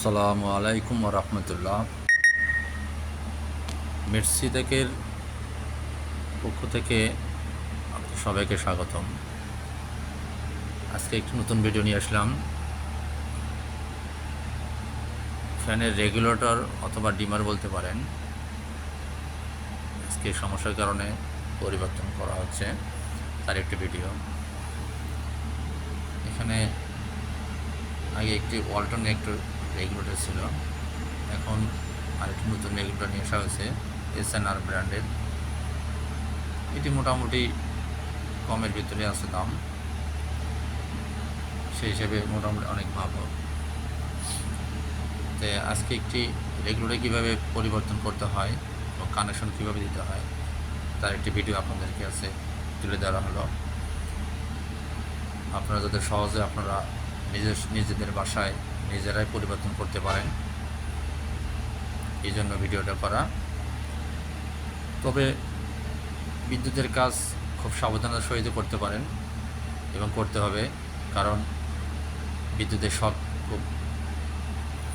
আসসালামু আলাইকুম রহমতুল্লাহ। মির্সিটেকের পক্ষ থেকে সবাইকে স্বাগতম। আজকে একটি নতুন ভিডিও নিয়ে আসলাম। ফ্যানের রেগুলেটর অথবা ডিমার বলতে পারেন, আজকে সমস্যার কারণে পরিবর্তন করা হচ্ছে, তার একটি ভিডিও। এখানে আগে একটি ওয়ালটন একটু রেগুলেটর ছিল, এখন আরেকটি নতুন রেগুলেটর নিয়ে আসা হয়েছে SNR ব্র্যান্ডের। এটি মোটামুটি কমের ভিতরে আছে দাম, সেই হিসেবে মোটামুটি অনেক ভালো। তো আজকে একটি রেগুলেটর কীভাবে পরিবর্তন করতে হয় এবং কানেকশন কীভাবে দিতে হয় তার একটি ভিডিও আপনাদেরকে কাছে তুলে দেওয়া হলো। আপনারা যাতে সহজে আপনারা নিজেদের বাসায় নিজেরাই পরিবর্তন করতে পারেন, এই জন্য ভিডিওটা করা। তবে বিদ্যুতের কাজ খুব সাবধানতার সহিত করতে পারেন এবং করতে হবে, কারণ বিদ্যুতের শক খুব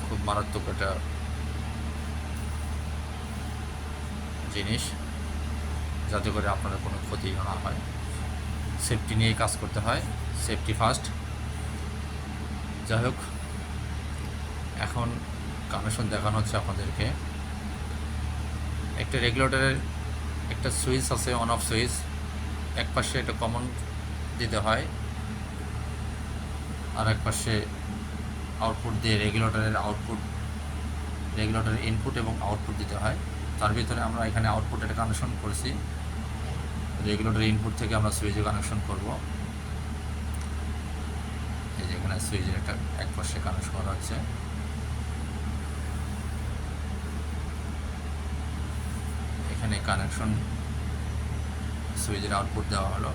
খুব মারাত্মক একটা জিনিস, যাতে করে আপনার কোনো ক্ষতি না হয়। সেফটি নিয়ে কাজ করতে হয়, সেফটি ফার্স্ট। যাই হোক, এখন কানেকশন দেখানো হচ্ছে আপনাদেরকে। একটা রেগুলেটরের একটা সুইচ আছে, অন অফ সুইচ। এক পাশে একটা কমন দিতে হয়, আর এক পাশে আউটপুট দিয়ে রেগুলেটরের ইনপুট এবং আউটপুট দিতে হয়। তার ভিতরে আমরা এখানে আউটপুট একটা কানেকশন করেছি, রেগুলেটরের ইনপুট থেকে আমরা সুইচে কানেকশন করব। এই যে এখানে সুইচের একটা এক পাশে কানেকশন করা হচ্ছে। এখানে কানেকশন সুইচের আউটপুট দেওয়া হলো।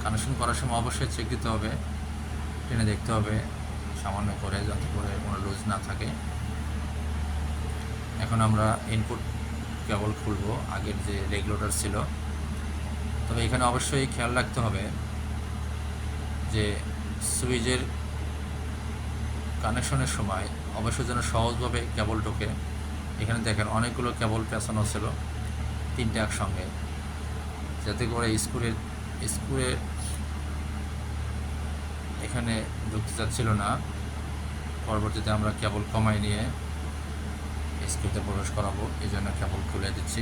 কানেকশন করার সময় অবশ্যই চেক দিতে হবে, টেনে দেখতে হবে সামান্য করে, যাতে করে কোনো লুজ না থাকে। এখন আমরা ইনপুট কেবল খুলব, আগের যে রেগুলেটর ছিল। তবে এখানে অবশ্যই খেয়াল রাখতে হবে যে সুইচের কানেকশনের সময় অবশ্যই যেন সহজভাবে কেবল ঢোকে। এখানে দেখেন অনেকগুলো কেবল পেঁচানো ছিল, তিনটে একসঙ্গে, যাতে করে স্ক্রুয়ে এখানে ঢুকতে চাচ্ছিল না। পরবর্তীতে আমরা কেবল কমাই নিয়ে স্ক্রুতে প্রবেশ করাবো, এই জন্য কেবল খুলে দিচ্ছি।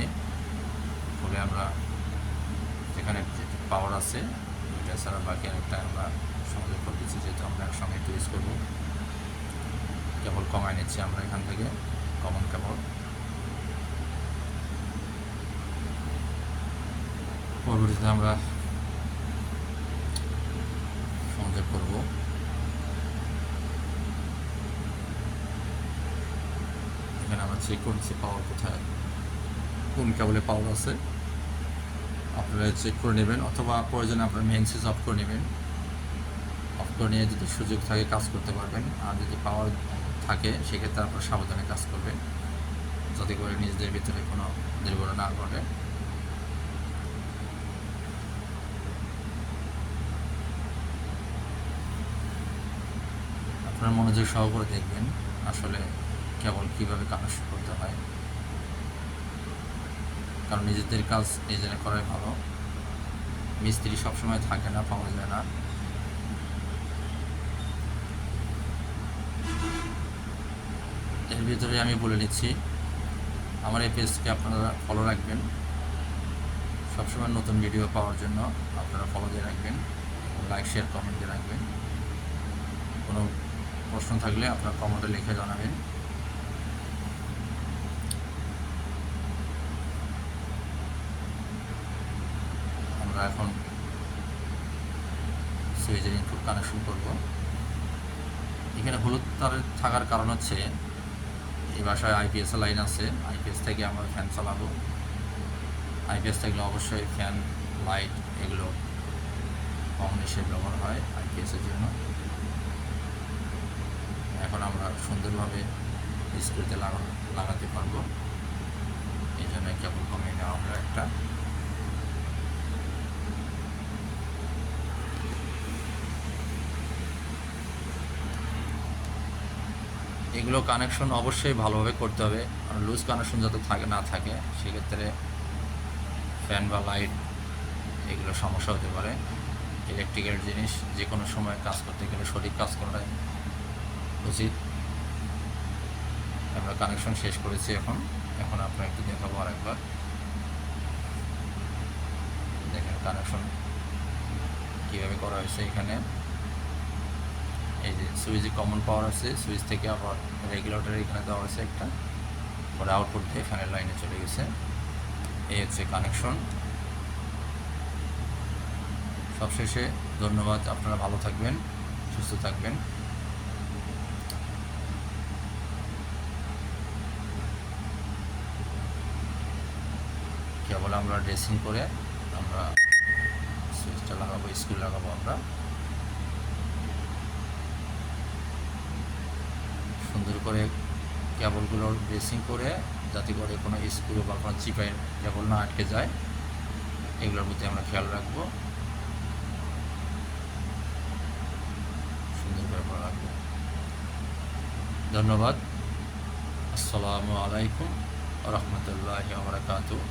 খুলে আমরা যেখানে পাওয়ার আছে ওইটা ছাড়া বাকি আরেকটা আমরা সংযোগ করে দিচ্ছি, যেহেতু আমরা একসঙ্গে একটু ইউজ করবো। কেবল কমাই নিচ্ছি আমরা এখান থেকে, কমন কেবল। পরবর্তীতে আমরা সংযোগ করব। এখানে আমরা চেক করছি পাওয়ার কোথায়, কোন কেবলে পাওয়ার আছে। আপনারা চেক করে নেবেন, অথবা প্রয়োজনে আপনার মেইন সুইচ অফ করে নেবেন। অফ করে নিয়ে যদি সুযোগ থাকে কাজ করতে পারবেন, আর যদি পাওয়ার থাকে সেক্ষেত্রে আপনারা সাবধানে কাজ করবেন, যাতে করে নিজেদের ভিতরে কোনো দুর্ঘটনা না ঘটে। আপনারা মনোযোগ সহকারে দেখবেন আসলে কেবল কীভাবে কানেকশন করতে হয়, কারণ নিজেদের কাজ নিজেরা করাই ভালো। মিস্ত্রি সবসময় থাকে না, পাওয়া যায় না। এর ভিতরে আমি বলে নিচ্ছি, আমার এই পেজকে আপনারা ফলো রাখবেন। সবসময় নতুন ভিডিও পাওয়ার জন্য আপনারা ফলো দিয়ে রাখবেন, লাইক শেয়ার কমেন্ট দিয়ে রাখবেন। কোনো প্রশ্ন থাকলে আপনারা কমেন্টে লিখে জানাবেন। আমরা এখন সুইচের ইনপুট কানেকশন করব। এখানে হলুদ তার থাকার কারণ হচ্ছে এই বাসায় আইপিএস লাইন আছে, আইপিএস থেকে আমরা ফ্যান চালাবো। আইপিএস থাকলে অবশ্যই ফ্যান, লাইট এগুলো কমন হিসেবে ব্যবহার হয় আইপিএসের জন্য। এখন আমরা সুন্দরভাবে স্ক্রুতে লাগাতে পারবো, এই জন্য কেবল কমিয়ে নেওয়া আমরা একটা। এগুলো কানেকশন অবশ্যই ভালোভাবে করতে হবে, আর লুজ কানেকশন যাতে না থাকে, সেক্ষেত্রে ফ্যান বা লাইট এগুলো সমস্যা হতে পারে। ইলেকট্রিক্যাল জিনিস যে কোনো সময় কাজ করতে গেলে সঠিক কাজ করা উচিত। আমরা কানেকশন শেষ করেছি। এখন আপনার একটু দেখাবো আরেকবার। দেখেন কানেকশন কীভাবে করা হয়েছে। এখানে এই যে সুইচে কমন পাওয়ার আছে, সুইচ থেকে আবার রেগুলেটর এখানে দেওয়া হয়েছে একটা, পরে আউটপুট দিয়ে ফ্যানের লাইনে চলে গেছে। এই হচ্ছে কানেকশন। সবশেষে ধন্যবাদ, আপনারা ভালো থাকবেন, সুস্থ থাকবেন। কেবল আমরা ড্রেসিং করে আমরা সুইচটা লাগাবো, স্ক্রু লাগাবো। আমরা সুন্দর করে কেবলগুলো ড্রেসিং করে, যাতে করে কোনো স্ক্রু বা কোনো চিপাই কেবল না আটকে যায়, এগুলোর প্রতি আমরা খেয়াল রাখবো, সুন্দর করে করা রাখবো। ধন্যবাদ। আসসালামু আলাইকুম ওয়া রাহমাতুল্লাহি ওয়া বারাকাতুহু।